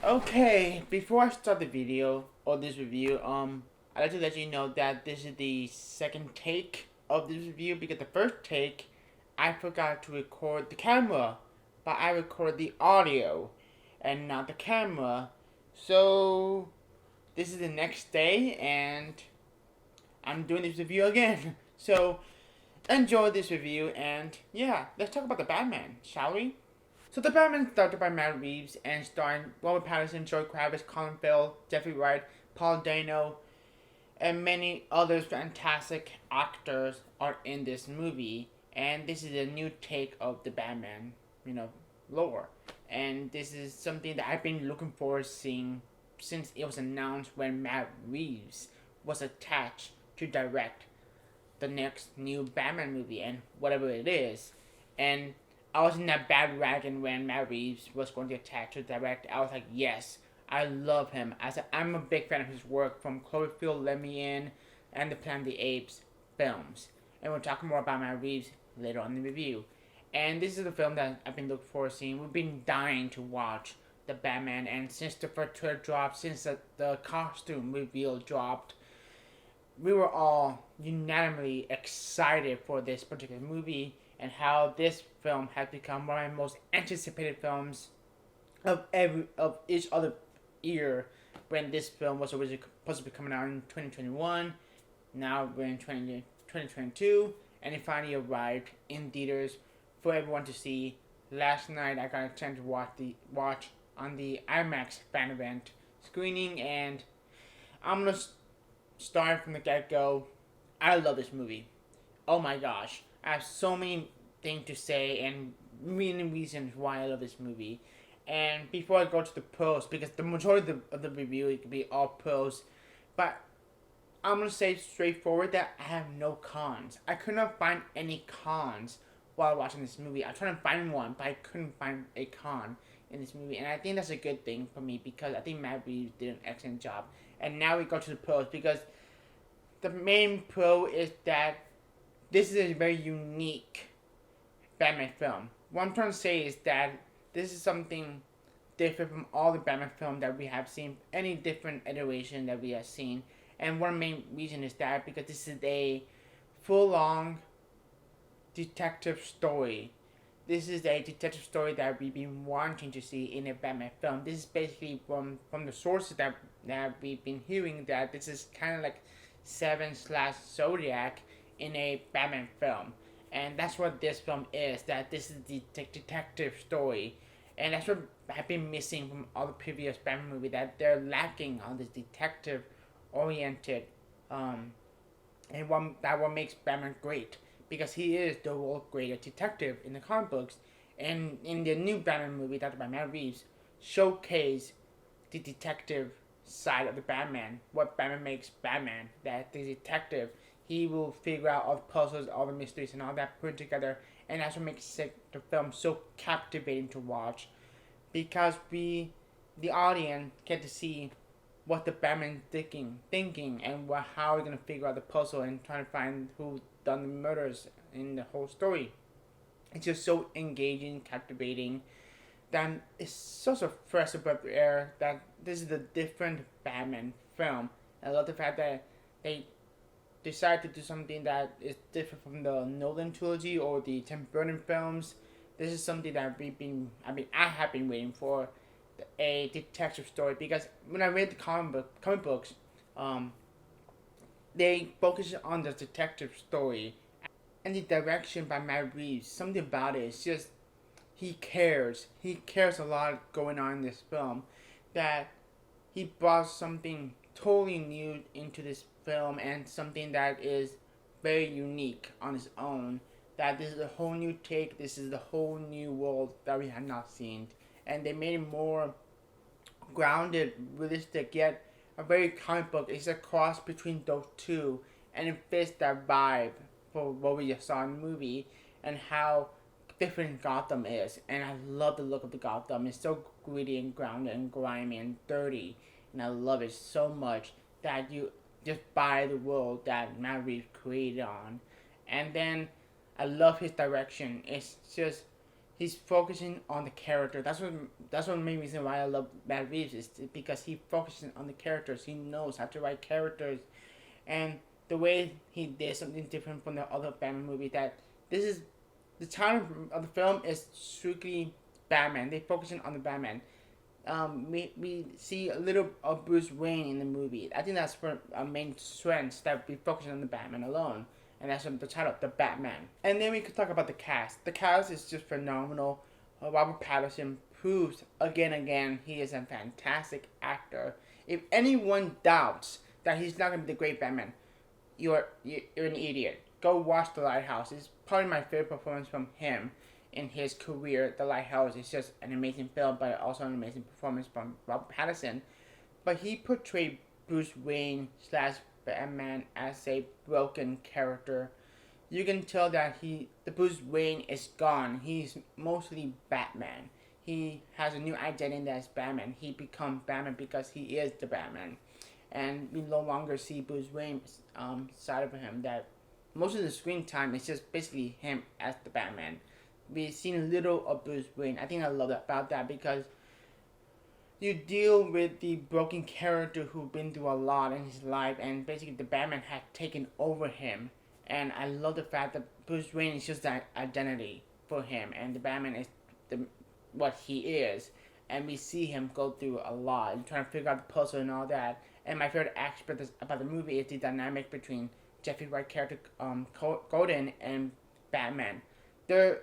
Okay, before I start the video or this review, I'd like to let you know that this is the second take of this review because the first take, I forgot to record the camera, but I recorded the audio and not the camera. So, this is the next day and I'm doing this review again. So, enjoy this review and yeah, let's talk about the Batman, shall we? So the Batman is directed by Matt Reeves and starring Robert Pattinson, Joey Kravitz, Colin Farrell, Jeffrey Wright, Paul Dano, and many other fantastic actors are in this movie. And this is a new take of the Batman, lore. And this is something that I've been looking forward to seeing since it was announced when Matt Reeves was attached to direct the next new Batman movie and whatever it is. And I was in that bandwagon when Matt Reeves was going to attach to direct. I was like, yes, I love him. I'm a big fan of his work from Cloverfield, Let Me In, and the Planet of the Apes films. And we'll talk more about Matt Reeves later on in the review. And this is the film that I've been looking forward to seeing. We've been dying to watch the Batman, and since the first trailer dropped, since the costume reveal dropped, we were all unanimously excited for this particular movie and how this film has become one of my most anticipated films of each other year when this film was originally supposed to be coming out in 2021. Now we're in 2022 and it finally arrived in theaters for everyone to see. Last night I got a chance to watch on the IMAX fan event screening, and I'm gonna start from the get-go. I love this movie. Oh my gosh. I have so many things to say and many reasons why I love this movie. And before I go to the pros, because the majority of the review it could be all pros, but I'm gonna say straightforward that I have no cons. I could not find any cons while watching this movie. I tried to find one, but I couldn't find a con in this movie, and I think that's a good thing for me because I think Matt Reeves did an excellent job. And now we go to the pros because the main pro is that this is a very unique Batman film. What I'm trying to say is that this is something different from all the Batman films that we have seen, any different iteration that we have seen. And one main reason is that because this is a full-on detective story. This is a detective story that we've been wanting to see in a Batman film. This is basically from the sources that we've been hearing that this is kind of like Seven slash Zodiac in a Batman film. And that's what this film is, that this is the detective story. And that's what I've been missing from all the previous Batman movies, that they're lacking on this detective oriented and what makes Batman great, because he is the world greatest detective in the comic books. And in the new Batman movie, directed by Matt Reeves, showcase the detective side of the Batman, what Batman makes Batman, that the detective, he will figure out all the puzzles, all the mysteries, and all that put together, and that's what makes the film so captivating to watch, because the audience, get to see what the Batman thinking, and how we're gonna figure out the puzzle and trying to find who done the murders in the whole story. It's just so engaging, captivating. That it's such a fresh breath of air. That this is a different Batman film. I love the fact that they decided to do something that is different from the Nolan trilogy or the Tim Burton films. This is something that I have been waiting for, a detective story, because when I read the comic books, they focus on the detective story and the direction by Matt Reeves. Something about it is just he cares. He cares a lot going on in this film. That he brought something totally new into this film and something that is very unique on its own. That this is a whole new take. This is the whole new world that we have not seen, and they made it more grounded, realistic, yet a very comic book. It's a cross between those two, and it fits that vibe for what we just saw in the movie and how different Gotham is. And I love the look of the Gotham. It's so gritty and grounded and grimy and dirty, and I love it so much that you just buy the world that Matt Reeves created on. And then I love his direction. It's just He's focusing on the character. That's one main reason why I love Matt Reeves is because he focuses on the characters. He knows how to write characters, and the way he did something different from the other Batman movie. That this is the time of the film is strictly Batman. They focusing on the Batman. We see a little of Bruce Wayne in the movie. I think that's for our main strengths that we focus on the Batman alone, and that's the title, the Batman. And then we could talk about the cast. The cast is just phenomenal. Robert Pattinson proves again and again he is a fantastic actor. If anyone doubts that he's not gonna be the great Batman, you're an idiot. Go watch The Lighthouse. It's probably my favorite performance from him in his career. The Lighthouse is just an amazing film, but also an amazing performance from Robert Pattinson. But he portrayed Bruce Wayne slash Batman as a broken character. You can tell that the Bruce Wayne is gone. He's mostly Batman. He has a new identity as Batman. He becomes Batman because he is the Batman, and we no longer see Bruce Wayne's side of him. That most of the screen time is just basically him as the Batman. We've seen little of Bruce Wayne. I think I love about that because you deal with the broken character who's been through a lot in his life, and basically the Batman had taken over him. And I love the fact that Bruce Wayne is just that identity for him, and the Batman is what he is. And we see him go through a lot and trying to figure out the puzzle and all that. And my favorite aspect about the movie is the dynamic between Jeffrey Wright character Gordon and Batman. Their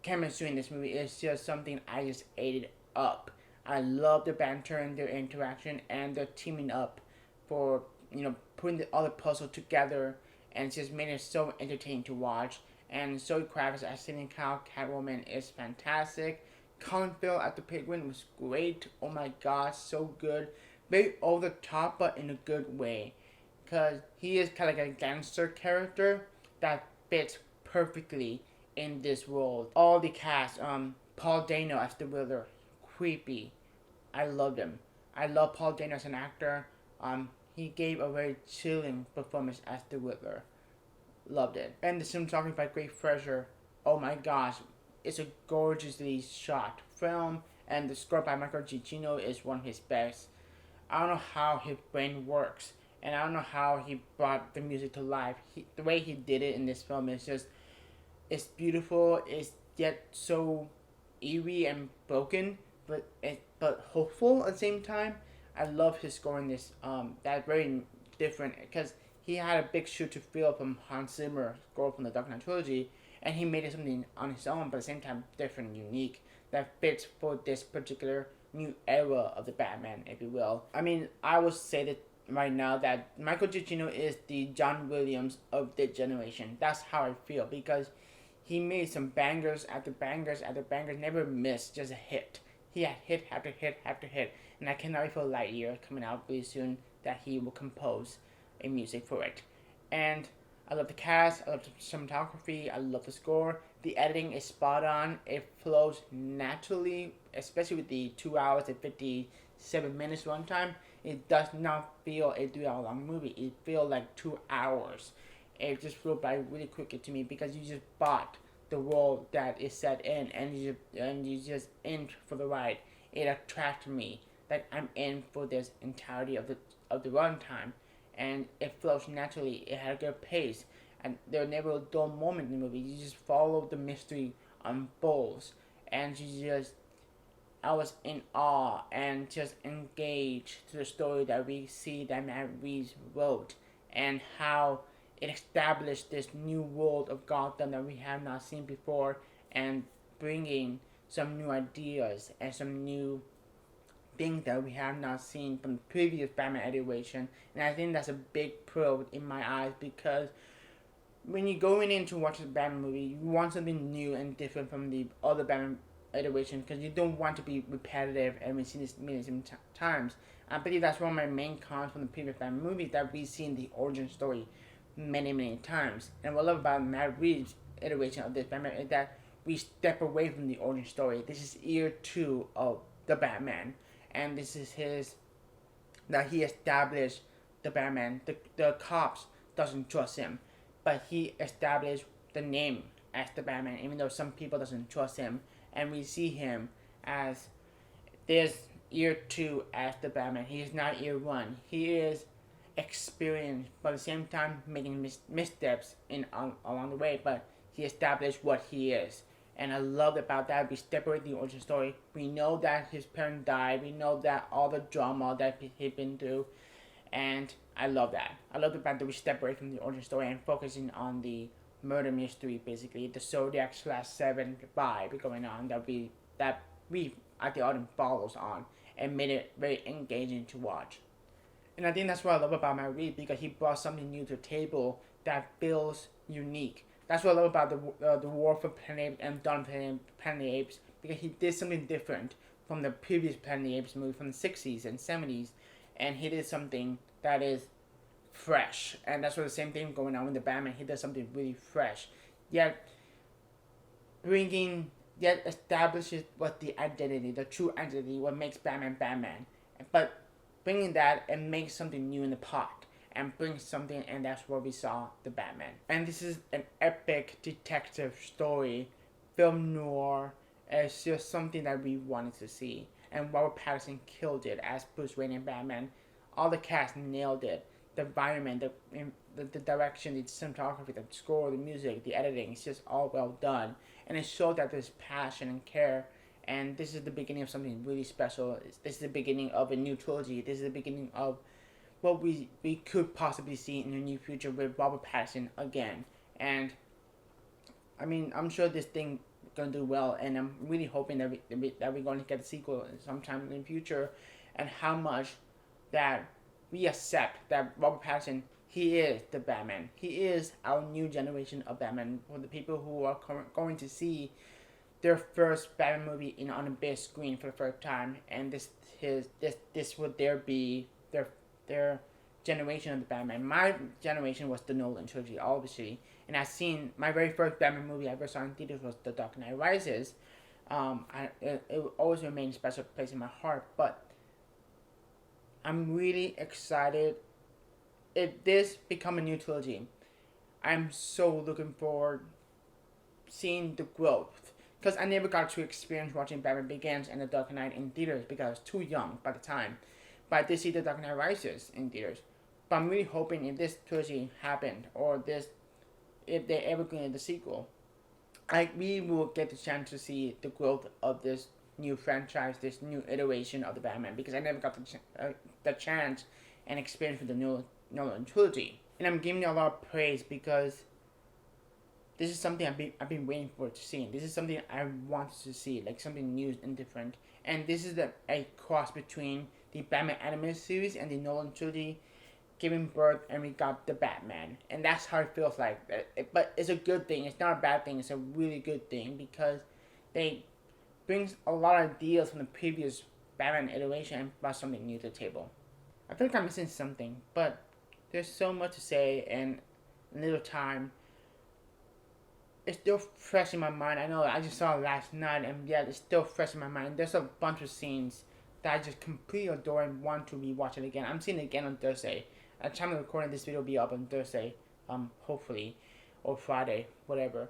chemistry in this movie is just something I just ate it up. I love the banter and their interaction and their teaming up for putting all the puzzle together, and it's just made it so entertaining to watch. And Zoe Kravitz as Selina Kyle Catwoman is fantastic. Colin Farrell at the Penguin was great. Oh my gosh, so good. Very over the top, but in a good way, because he is kind of like a gangster character that fits perfectly in this world. All the cast, Paul Dano as the Riddler, creepy. I loved him. I love Paul Dano as an actor. He gave a very chilling performance as the Riddler. Loved it. And the cinematography by Great Fraser. Oh my gosh, it's a gorgeously shot film, and the score by Michael Giacchino is one of his best. I don't know how his brain works, and I don't know how he brought the music to life. The way he did it in this film is just, it's beautiful. It's yet so eerie and broken, but hopeful at the same time. I love his score in this. That's very different because he had a big shoe to fill from Hans Zimmer score from the Dark Knight trilogy, and he made it something on his own, but at the same time different, unique, that fits for this particular new era of the Batman, if you will. I mean, I would say that right now that Michael Giacchino is the John Williams of this generation. That's how I feel, because he made some bangers after bangers after bangers, never missed, just a hit. He had hit after hit after hit, and I cannot wait for Lightyear coming out really soon that he will compose a music for it. And I love the cast, I love the cinematography, I love the score. The editing is spot on. It flows naturally, especially with the 2 hours and 57 minutes runtime. It does not feel a 3 hour long movie. It feels like 2 hours. It just flew by really quickly to me because you just bought the world that is set in, and you just in for the ride. It attracted me. Like I'm in for this entirety of the runtime, and it flows naturally. It had a good pace, and there were never a dull moment in the movie. You just follow the mystery unfolds, and I was in awe and just engaged to the story that we see that Matt Reeves wrote, and how it established this new world of Gotham that we have not seen before, and bringing some new ideas and some new things that we have not seen from the previous Batman iteration. And I think that's a big pro in my eyes, because when you're going in to watch a Batman movie, you want something new and different from the other Batman iteration, because you don't want to be repetitive, and we've seen this many times. I believe that's one of my main cons from the previous Batman movies, that we've seen the origin story many times. And what I love about Matt Reeves' iteration of this Batman is that we step away from the origin story. This is year 2 of the Batman, and this is that he established the Batman. The cops doesn't trust him, but he established the name as the Batman, even though some people doesn't trust him. and we see him as this year 2 as the Batman. He is not year 1. He is experienced, but at the same time making missteps along the way. But he established what he is, and I love about that. We separate the origin story. We know that his parents died. We know that all the drama that he's been through, and I love that. I love the fact that we step away from the origin story and focusing on the murder mystery, basically the Zodiac/Seven vibe going on that we at the audience follows on, and made it very engaging to watch. And I think that's what I love about Matt Reeves, because he brought something new to the table that feels unique. That's what I love about the War for Planet Apes and Dawn of Planet of the Apes, because he did something different from the previous Planet of the Apes movie from the 60s and 70s, and he did something that is fresh. And that's what the same thing going on with the Batman. He does something really fresh, yet establishes what the identity, the true identity, what makes Batman Batman. But bringing that and makes something new in the pot, and brings something, and that's where we saw the Batman. And this is an epic detective story, film noir. It's just something that we wanted to see, and Robert Pattinson killed it as Bruce Wayne and Batman. All the cast nailed it. The environment, the direction, the cinematography, the score, the music, the editing, it's just all well done. And it showed that there's passion and care. And this is the beginning of something really special. This is the beginning of a new trilogy. This is the beginning of what we could possibly see in the near future with Robert Pattinson again. And I mean, I'm sure this thing gonna do well, and I'm really hoping that we're going to get a sequel sometime in the future, and how much that we accept that Robert Pattinson, he is the Batman. He is our new generation of Batman. For the people who are going to see their first Batman movie on a big screen for the first time, and this would be their generation of the Batman. My generation was the Nolan trilogy, obviously, and I've seen my very first Batman movie I ever saw in theaters was The Dark Knight Rises. It will always remain a special place in my heart, but I'm really excited if this become a new trilogy. I'm so looking forward seeing the growth, because I never got to experience watching Batman Begins and The Dark Knight in theaters because I was too young by the time. But I did see The Dark Knight Rises in theaters. But I'm really hoping if this trilogy happened, or if they ever get the sequel, we will get the chance to see the growth of this new franchise, this new iteration of the Batman, because I never got the chance and experience with the Nolan trilogy. And I'm giving it a lot of praise because this is something I've been waiting for to see. This is something I wanted to see, like something new and different. And this is a cross between the Batman animated series and the Nolan trilogy, giving birth, and we got the Batman. And that's how it feels like. But it's a good thing. It's not a bad thing. It's a really good thing, because they brings a lot of ideas from the previous Batman iteration and brought something new to the table. I feel like I'm missing something, but there's so much to say and little time. It's still fresh in my mind. I know I just saw it last night, and yet it's still fresh in my mind. There's a bunch of scenes that I just completely adore and want to rewatch it again. I'm seeing it again on Thursday. At the time of recording, this video will be up on Thursday, hopefully, or Friday, whatever,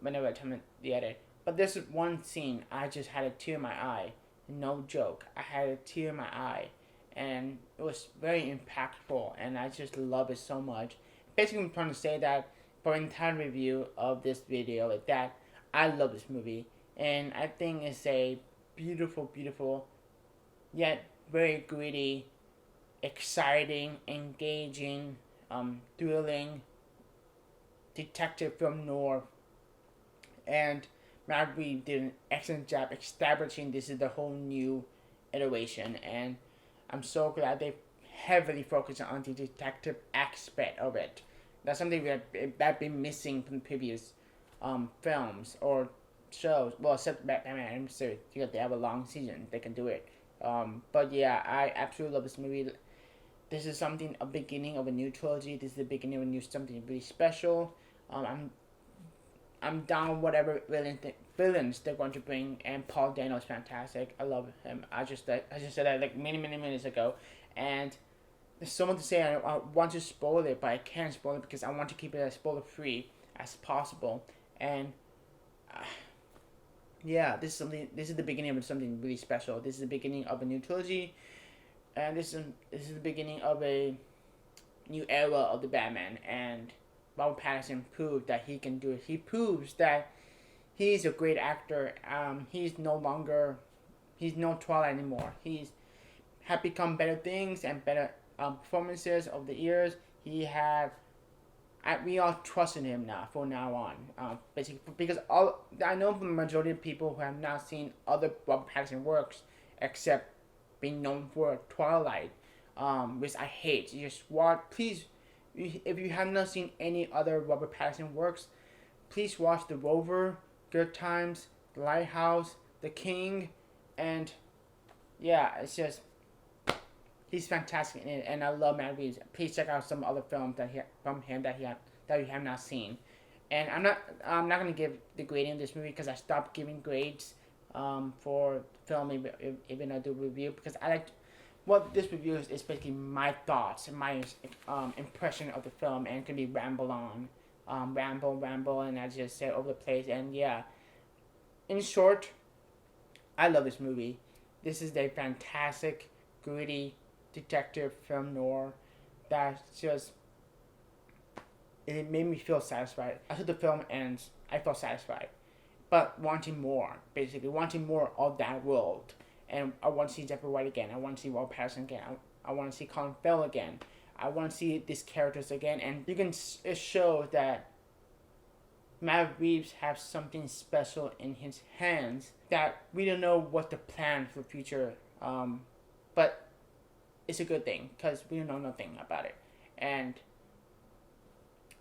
whenever I time the edit. But there's one scene I just had a tear in my eye. No joke. I had a tear in my eye, and it was very impactful, and I just love it so much. Basically, I'm trying to say that for an entire review of this video, that I love this movie, and I think it's a beautiful, beautiful, yet very gritty, exciting, engaging, thrilling detective film noir. And Matt Reeves did an excellent job establishing this is the whole new iteration, and I'm so glad they heavily focused on the detective aspect of it. That's something that's been missing from previous films or shows. Well, except Batman series, because they have a long season, they can do it. But yeah, I absolutely love this movie. This is a beginning of a new trilogy. This is the beginning of something really special. I'm down whatever villains they're going to bring, and Paul Dano is fantastic. I love him. I just said that like many minutes ago, and there's so much to say. I want to spoil it, but I can't spoil it because I want to keep it as spoiler free as possible. And yeah, this is something. This is the beginning of something really special. This is the beginning of a new trilogy, and this is the beginning of a new era of the Batman. And Robert Pattinson proved that he can do it. He proves that he's a great actor. He's no Twilight anymore. He's have become better things and better performances over the years. He had we all trust in him now from now on. Basically, because all I know from the majority of people who have not seen other Robert Pattinson works, except being known for Twilight, which I hate. You just watch, please. If you have not seen any other Robert Pattinson works, please watch The Rover, Good Times, The Lighthouse, The King, and yeah, it's just he's fantastic in it, and I love Matt Reeves. Please check out some other films from him that you have not seen. And I'm not gonna give the grading of this movie because I stopped giving grades for film even I do review because I like what this review is basically my thoughts and my impression of the film, and it can be ramble on, ramble, and I just say over the place. And yeah, in short, I love this movie. This is a fantastic, gritty detective film noir that just it made me feel satisfied. After the film ends, I felt satisfied, but wanting more, basically wanting more of that world. And I want to see Jeffrey White again. I want to see Robert Pattinson again. I want to see Colin Farrell again. I want to see these characters again. And you can show that Matt Reeves has something special in his hands that we don't know what the plan for the future. But it's a good thing because we don't know nothing about it. And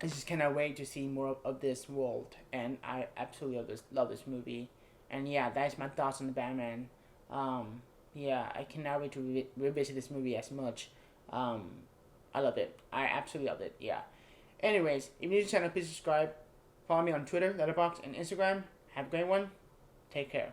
I just cannot wait to see more of this world. And I absolutely love this movie. And yeah, that's my thoughts on the Batman. Yeah, I cannot wait to revisit this movie as much. I love it. I absolutely love it. Yeah. Anyways, if you're new to the channel, please subscribe. Follow me on Twitter, Letterboxd, and Instagram. Have a great one. Take care.